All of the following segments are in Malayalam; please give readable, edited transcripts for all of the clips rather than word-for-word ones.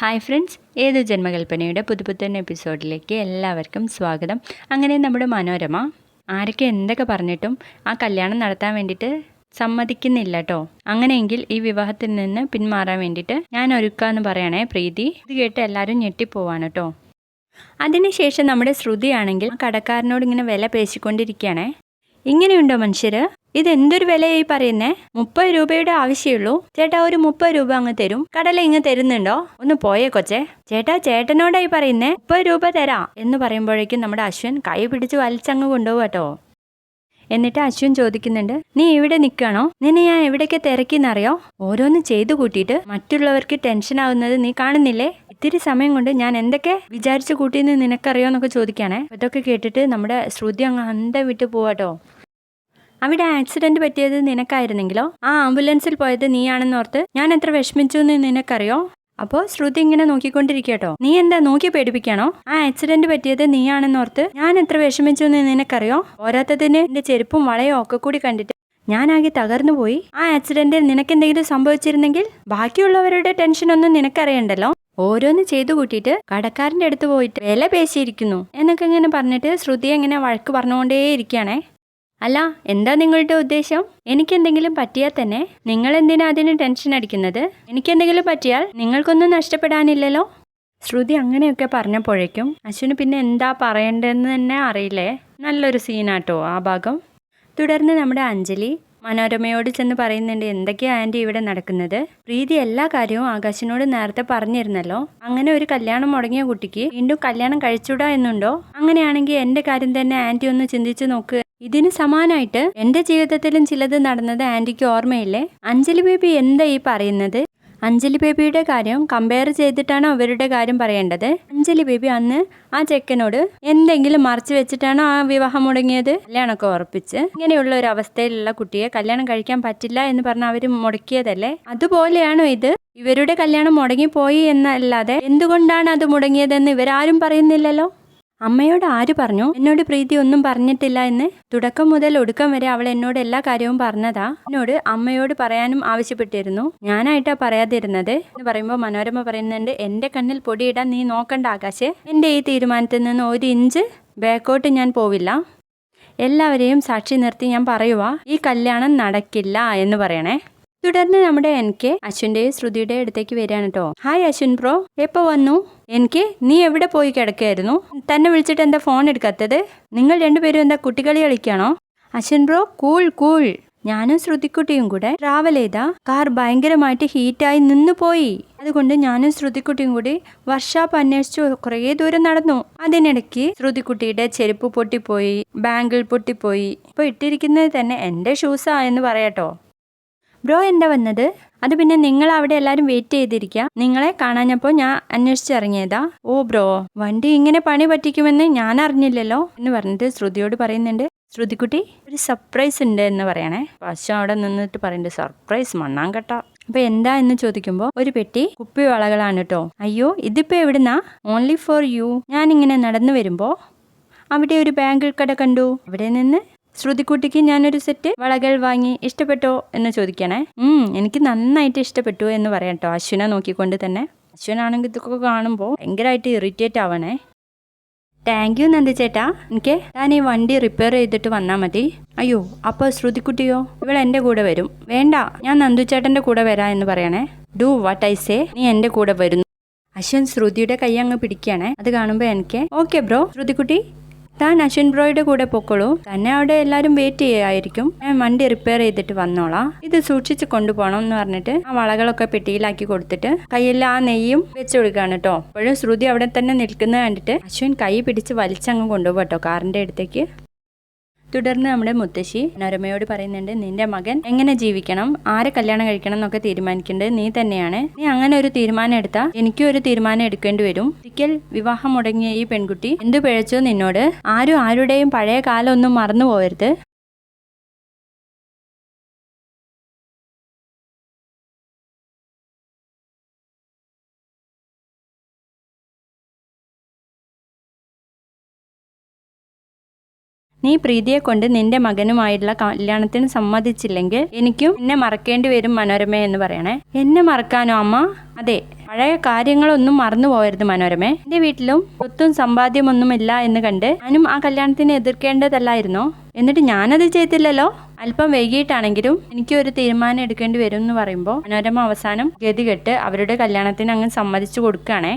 ഹായ് ഫ്രണ്ട്സ്, ഏതു ജന്മകൽപ്പനയുടെ പുതുപുത്തൻ എപ്പിസോഡിലേക്ക് എല്ലാവർക്കും സ്വാഗതം. അങ്ങനെ നമ്മുടെ മനോരമ ആരൊക്കെ എന്തൊക്കെ പറഞ്ഞിട്ടും ആ കല്യാണം നടത്താൻ വേണ്ടിയിട്ട് സമ്മതിക്കുന്നില്ല കേട്ടോ. അങ്ങനെയെങ്കിൽ ഈ വിവാഹത്തിൽ നിന്ന് പിന്മാറാൻ വേണ്ടിയിട്ട് ഞാൻ ഒരുക്കാന്ന് പറയണേ പ്രീതി. ഇത് കേട്ട് എല്ലാവരും ഞെട്ടിപ്പോവാണ് കേട്ടോ. അതിനുശേഷം നമ്മുടെ ശ്രുതിയാണെങ്കിൽ കടക്കാരനോട് ഇങ്ങനെ വില പേശിക്കൊണ്ടിരിക്കുകയാണേ. ഇങ്ങനെയുണ്ടോ മനുഷ്യർ? ഇതെന്തൊരു വിലയായി പറയുന്നേ? 30 രൂപയുടെ ആവശ്യമുള്ളൂ ചേട്ടാ, ഒരു 30 രൂപ അങ്ങ് തരും. കടല ഇങ്ങ് തരുന്നുണ്ടോ? ഒന്ന് പോയേ കൊച്ചേ. ചേട്ടാ, ചേട്ടനോടായി പറയുന്നേ 30 രൂപ തരാം എന്ന് പറയുമ്പോഴേക്കും നമ്മുടെ അശ്വൻ കൈ പിടിച്ച് വലിച്ചങ്ങ് കൊണ്ടുപോകും കേട്ടോ. എന്നിട്ട് അശ്വൻ ചോദിക്കുന്നുണ്ട്, നീ ഇവിടെ നിൽക്കുകയാണോ? നിന്നെ ഞാൻ എവിടേക്ക് തിരക്കിന്നറിയോ? ഓരോന്ന് ചെയ്തു കൂട്ടിയിട്ട് മറ്റുള്ളവർക്ക് ടെൻഷൻ ആവുന്നത് നീ കാണുന്നില്ലേ? ഇത്തിരി സമയം കൊണ്ട് ഞാൻ എന്തൊക്കെ വിചാരിച്ചു കൂട്ടിയെന്ന് നിനക്കറിയോ എന്നൊക്കെ ചോദിക്കുകയാണേ. ഇതൊക്കെ കേട്ടിട്ട് നമ്മുടെ ശ്രുതി അങ്ങ് അന്തം വിട്ട് പോവാട്ടോ. അവിടെ ആക്സിഡന്റ് പറ്റിയത് നിനക്കായിരുന്നെങ്കിലോ? ആ ആംബുലൻസിൽ പോയത് നീയാണെന്നോർത്ത് ഞാൻ എത്ര വിഷമിച്ചു എന്ന് നിനക്കറിയോ? അപ്പോൾ ശ്രുതി ഇങ്ങനെ നോക്കിക്കൊണ്ടിരിക്കട്ടോ. നീ എന്താ നോക്കി പേടിപ്പിക്കാണോ? ആ ആക്സിഡന്റ് പറ്റിയത് നീയാണെന്നോർത്ത് ഞാൻ എത്ര വിഷമിച്ചു എന്ന് നിനക്കറിയോ? പോരാത്തതിന് എന്റെ ചെരുപ്പും വളയോ ഒക്കെ കൂടി കണ്ടിട്ട് ഞാനാകെ തകർന്നു പോയി. ആ ആക്സിഡന്റിൽ നിനക്കെന്തെങ്കിലും സംഭവിച്ചിരുന്നെങ്കിൽ ബാക്കിയുള്ളവരുടെ ടെൻഷനൊന്നും നിനക്കറിയണ്ടല്ലോ. ഓരോന്ന് ചെയ്തു കൂട്ടിയിട്ട് കടക്കാരൻ്റെ അടുത്ത് പോയിട്ട് വില പേശിയിരിക്കുന്നു എന്നൊക്കെ ഇങ്ങനെ പറഞ്ഞിട്ട് ശ്രുതിയെ ഇങ്ങനെ വഴക്ക് പറഞ്ഞുകൊണ്ടേയിരിക്കുകയാണേ. അല്ല, എന്താ നിങ്ങളുടെ ഉദ്ദേശം? എനിക്കെന്തെങ്കിലും പറ്റിയാൽ തന്നെ നിങ്ങൾ എന്തിനാ അതിന് ടെൻഷൻ അടിക്കുന്നത്? എനിക്കെന്തെങ്കിലും പറ്റിയാൽ നിങ്ങൾക്കൊന്നും നഷ്ടപ്പെടാനില്ലല്ലോ. ശ്രുതി അങ്ങനെയൊക്കെ പറഞ്ഞപ്പോഴേക്കും അശ്വിന് പിന്നെ എന്താ പറയേണ്ടതെന്ന് തന്നെ അറിയില്ലേ. നല്ലൊരു സീനാട്ടോ ആ ഭാഗം. തുടർന്ന് നമ്മുടെ അഞ്ജലി മനോരമയോട് ചെന്ന് പറയുന്നുണ്ട്, എന്തൊക്കെയാ ആൻറ്റി ഇവിടെ നടക്കുന്നത്? പ്രീതി എല്ലാ കാര്യവും ആകാശിനോട് നേരത്തെ പറഞ്ഞിരുന്നല്ലോ. അങ്ങനെ ഒരു കല്യാണം മുടങ്ങിയ കുട്ടിക്ക് വീണ്ടും കല്യാണം കഴിച്ചൂടാ എന്നുണ്ടോ? അങ്ങനെയാണെങ്കിൽ എൻ്റെ കാര്യം തന്നെ ആൻറ്റി ഒന്ന് ചിന്തിച്ച് നോക്ക്. ഇതിന് സമാനമായിട്ട് എൻ്റെ ജീവിതത്തിലും ചിലത് നടന്നത് ആൻറ്റിക്ക് ഓർമ്മയില്ലേ? അഞ്ജലി ബേബി എന്താ ഈ പറയുന്നത്? അഞ്ജലി ബേബിയുടെ കാര്യം കമ്പയർ ചെയ്തിട്ടാണോ അവരുടെ കാര്യം പറയേണ്ടത്? അഞ്ജലി ബേബി അന്ന് ആ ചെക്കനോട് എന്തെങ്കിലും മറച്ചു വെച്ചിട്ടാണോ ആ വിവാഹം മുടങ്ങിയത്? കല്യാണമൊക്കെ ഉറപ്പിച്ച് ഇങ്ങനെയുള്ള ഒരു അവസ്ഥയിലുള്ള കുട്ടിയെ കല്യാണം കഴിക്കാൻ പറ്റില്ല എന്ന് പറഞ്ഞ് അവർ മുടക്കിയതല്ലേ? അതുപോലെയാണോ ഇത്? ഇവരുടെ കല്യാണം മുടങ്ങിപ്പോയി എന്നല്ലാതെ എന്തുകൊണ്ടാണ് അത് മുടങ്ങിയതെന്ന് ഇവരാരും പറയുന്നില്ലല്ലോ. അമ്മയോട് ആര് പറഞ്ഞു എന്നോട് പ്രീതി ഒന്നും പറഞ്ഞിട്ടില്ല എന്ന്? തുടക്കം മുതൽ ഒടുക്കം വരെ അവൾ എന്നോട് എല്ലാ കാര്യവും പറഞ്ഞതാ. എന്നോട് അമ്മയോട് പറയാനും ആവശ്യപ്പെട്ടിരുന്നു. ഞാനായിട്ടാ പറയാതിരുന്നത് എന്ന് പറയുമ്പോൾ മനോരമ പറയുന്നുണ്ട്, എൻ്റെ കണ്ണിൽ പൊടിയിടാൻ നീ നോക്കണ്ട ആകാശേ. എൻ്റെ ഈ തീരുമാനത്തിൽ നിന്ന് 1 ഇഞ്ച് ബാക്കോട്ട് ഞാൻ പോവില്ല. എല്ലാവരെയും സാക്ഷി നിർത്തി ഞാൻ പറയുവാ, ഈ കല്യാണം നടക്കില്ല എന്ന് പറയണേ. തുടർന്ന് നമ്മുടെ എനിക്ക് അശ്വിൻ്റെയും ശ്രുതിയുടെ അടുത്തേക്ക് വരികയാണ് കേട്ടോ. ഹായ് അശ്വിൻ ബ്രോ, എപ്പോ വന്നു? എനിക്ക് നീ എവിടെ പോയി കിടക്കായിരുന്നു? തന്നെ വിളിച്ചിട്ട് എന്താ ഫോൺ എടുക്കാത്തത്? നിങ്ങൾ രണ്ടുപേരും എന്താ കുട്ടികളി കളിക്കാണോ? Ashwin bro, cool cool. ഞാനും ശ്രുതിക്കുട്ടിയും കൂടെ ട്രാവൽ ചെയ്ത കാർ ഭയങ്കരമായിട്ട് ഹീറ്റായി നിന്നു പോയി. അതുകൊണ്ട് ഞാനും ശ്രുതിക്കുട്ടിയും കൂടി വർക്ക്ഷോപ്പ് അന്വേഷിച്ചു കുറേ ദൂരം നടന്നു. അതിനിടയ്ക്ക് ശ്രുതിക്കുട്ടിയുടെ ചെരുപ്പ് പൊട്ടിപ്പോയി, ബാങ്കിൾ പൊട്ടിപ്പോയി. ഇപ്പോൾ ഇട്ടിരിക്കുന്നത് തന്നെ എൻ്റെ ഷൂസാ എന്ന് പറയാട്ടോ. ബ്രോ എന്താ വന്നത്? അത് പിന്നെ നിങ്ങൾ അവിടെ എല്ലാവരും വെയിറ്റ് ചെയ്തിരിക്കുക. നിങ്ങളെ കാണാഞ്ഞപ്പോൾ ഞാൻ അന്വേഷിച്ചിറങ്ങിയതാ. ഓ ബ്രോ, വണ്ടി ഇങ്ങനെ പണി പറ്റിക്കുമെന്ന് ഞാൻ അറിഞ്ഞില്ലല്ലോ എന്ന് പറഞ്ഞിട്ട് ശ്രുതിയോട് പറയുന്നുണ്ട്, ശ്രുതിക്കുട്ടി ഒരു സർപ്രൈസ് ഉണ്ട് എന്ന് പറയണേ. പക്ഷെ അവിടെ നിന്നിട്ട് പറയുന്നുണ്ട്, സർപ്രൈസ് മണ്ണാങ്കട്ട. അപ്പൊ എന്താ എന്ന് ചോദിക്കുമ്പോൾ ഒരു പെട്ടി കുപ്പി വളകളാണ് കേട്ടോ. അയ്യോ, ഇതിപ്പോ എവിടുന്നാ? Only for you. ഞാനിങ്ങനെ നടന്നു വരുമ്പോ അവിടെ ഒരു ബാങ്കിൾ കട കണ്ടു. അവിടെ നിന്ന് ശ്രുതിക്കുട്ടിക്ക് ഞാനൊരു സെറ്റ് വളകൾ വാങ്ങി. ഇഷ്ടപ്പെട്ടോ എന്ന് ചോദിക്കണേ. എനിക്ക് നന്നായിട്ട് ഇഷ്ടപ്പെട്ടു എന്ന് പറയാം കേട്ടോ, അശ്വിനെ നോക്കിക്കൊണ്ട് തന്നെ. അശ്വിനാണെങ്കിൽ ഇതൊക്കെ കാണുമ്പോൾ ഭയങ്കരമായിട്ട് ഇറിറ്റേറ്റ് ആവണേ. താങ്ക് യു നന്ദി ചേട്ടാ, എനിക്ക് ഞാൻ ഈ വണ്ടി റിപ്പയർ ചെയ്തിട്ട് വന്നാൽ മതി. അയ്യോ, അപ്പോൾ ശ്രുതിക്കുട്ടിയോ? ഇവൾ എൻ്റെ കൂടെ വരും. വേണ്ട, ഞാൻ നന്ദു ചേട്ടൻ്റെ കൂടെ വരാം എന്ന് പറയണേ. ഡു വാട്ട് ഐ സേ, നീ എൻ്റെ കൂടെ വരുന്നു. അശ്വിൻ ശ്രുതിയുടെ കൈ അങ്ങ് പിടിക്കുകയാണേ. അത് കാണുമ്പോൾ എനിക്ക് ഓക്കെ ബ്രോ, ശ്രുതിക്കുട്ടി താൻ അശ്വിൻ ബ്രോയുടെ കൂടെ പൊക്കോളൂ. തന്നെ അവിടെ എല്ലാവരും വെയിറ്റ് ചെയ്യായിരിക്കും. ഞാൻ വണ്ടി റിപ്പയർ ചെയ്തിട്ട് വന്നോളാം. ഇത് സൂക്ഷിച്ച് കൊണ്ടുപോകണം എന്ന് പറഞ്ഞിട്ട് ആ വളകളൊക്കെ പെട്ടിയിലാക്കി കൊടുത്തിട്ട് കയ്യിൽ ആ നെയ്യും വെച്ച് കൊടുക്കുകയാണ് കേട്ടോ. അപ്പോഴും ശ്രുതി അവിടെ തന്നെ നിൽക്കുന്നത് കണ്ടിട്ട് അശ്വിൻ കൈ പിടിച്ച് വലിച്ചങ്ങ് കൊണ്ടുപോകും കേട്ടോ കാറിൻ്റെ അടുത്തേക്ക്. തുടർന്ന് നമ്മുടെ മുത്തശ്ശി മനോരമയോട് പറയുന്നുണ്ട്, നിന്റെ മകൻ എങ്ങനെ ജീവിക്കണം, ആരെ കല്യാണം കഴിക്കണം എന്നൊക്കെ തീരുമാനിക്കേണ്ടത് നീ തന്നെയാണ്. നീ അങ്ങനെ ഒരു തീരുമാനം എടുത്താൽ എനിക്കും ഒരു തീരുമാനം എടുക്കേണ്ടി വരും. ഒരിക്കൽ വിവാഹം മുടങ്ങിയ ഈ പെൺകുട്ടി എന്തു പിഴച്ചോ നിന്നോട്? ആരും ആരുടെയും പഴയ കാലം ഒന്നും മറന്നു പോകരുത്. നീ പ്രീതിയെ കൊണ്ട് നിന്റെ മകനുമായിട്ടുള്ള കല്യാണത്തിന് സമ്മതിച്ചില്ലെങ്കിൽ എനിക്കും എന്നെ മറക്കേണ്ടി വരും മനോരമ എന്ന് പറയണേ. എന്നെ മറക്കാനോ അമ്മ? അതെ, പഴയ കാര്യങ്ങളൊന്നും മറന്നു പോകരുത് മനോരമേ. എൻ്റെ വീട്ടിലും സ്വത്തും സമ്പാദ്യമൊന്നുമില്ല എന്ന് കണ്ട് ഞാനും ആ കല്യാണത്തിന് എതിർക്കേണ്ടതല്ലായിരുന്നോ? എന്നിട്ട് ഞാനത് ചെയ്തില്ലല്ലോ. അല്പം വൈകിട്ടാണെങ്കിലും എനിക്ക് ഒരു തീരുമാനം എടുക്കേണ്ടി വരും എന്ന് പറയുമ്പോൾ മനോരമ അവസാനം ഗതികെട്ട് അവരുടെ കല്യാണത്തിന് അങ്ങ് സമ്മതിച്ചു കൊടുക്കുകയാണേ.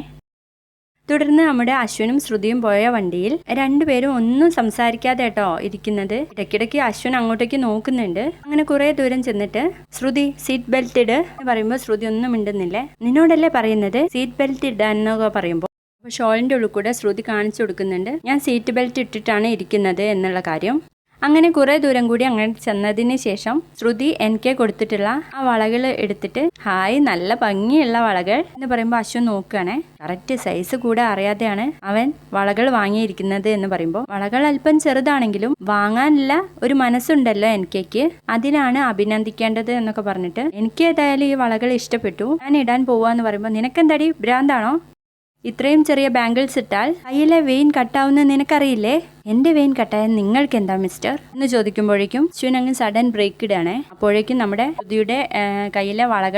തുടർന്ന് നമ്മുടെ അശ്വിനും ശ്രുതിയും പോയ വണ്ടിയിൽ രണ്ടുപേരും ഒന്നും സംസാരിക്കാതെ കേട്ടോ ഇരിക്കുന്നത്. ഇടയ്ക്കിടയ്ക്ക് അശ്വിൻ അങ്ങോട്ടേക്ക് നോക്കുന്നുണ്ട്. അങ്ങനെ കുറെ ദൂരം ചെന്നിട്ട് ശ്രുതി സീറ്റ് ബെൽറ്റ് ഇട് എന്ന് പറയുമ്പോൾ ശ്രുതി ഒന്നും മിണ്ടുന്നില്ലേ. നിന്നോടല്ലേ പറയുന്നത് സീറ്റ് ബെൽറ്റ് ഇടാൻ എന്നൊക്കെ പറയുമ്പോൾ അപ്പോൾ ഷോളിൻ്റെ ഉള്ളിൽ കൂടെ ശ്രുതി കാണിച്ചു കൊടുക്കുന്നുണ്ട് ഞാൻ സീറ്റ് ബെൽറ്റ് ഇട്ടിട്ടാണ് ഇരിക്കുന്നത് എന്നുള്ള കാര്യം. അങ്ങനെ കുറേ ദൂരം കൂടി അങ്ങനെ ചെന്നതിന് ശേഷം ശ്രുതി എനിക്ക് കൊടുത്തിട്ടുള്ള ആ വളകൾ എടുത്തിട്ട് ഹായ് നല്ല ഭംഗിയുള്ള വളകൾ എന്ന് പറയുമ്പോൾ അശ്വൻ നോക്കുകയാണേ. കറക്റ്റ് സൈസ് കൂടെ അറിയാതെയാണ് അവൻ വളകൾ വാങ്ങിയിരിക്കുന്നത് എന്ന് പറയുമ്പോൾ വളകൾ അല്പം ചെറുതാണെങ്കിലും വാങ്ങാനുള്ള ഒരു മനസ്സുണ്ടല്ലോ എനിക്ക്, അതിനാണ് അഭിനന്ദിക്കേണ്ടത് എന്നൊക്കെ പറഞ്ഞിട്ട് എനിക്ക് ഏതായാലും ഈ വളകൾ ഇഷ്ടപ്പെട്ടു, ഞാൻ ഇടാൻ പോവാന്ന് പറയുമ്പോൾ നിനക്കെന്താടി ഭ്രാന്താണോ? ഇത്രയും ചെറിയ ബാംഗിൾസ് ഇട്ടാൽ കയ്യിലെ വെയിൻ കട്ടാവുന്ന നിനക്കറിയില്ലേ? എൻ്റെ വെയിൻ കട്ടായാൽ നിങ്ങൾക്ക് എന്താ മിസ്റ്റർ എന്ന് ചോദിക്കുമ്പോഴേക്കും അശ്വിൻ അങ്ങ് സഡൻ ബ്രേക്ക് ഇടാണേ. അപ്പോഴേക്കും നമ്മുടെ ശ്രുതിയുടെ കയ്യിലെ വളകൾ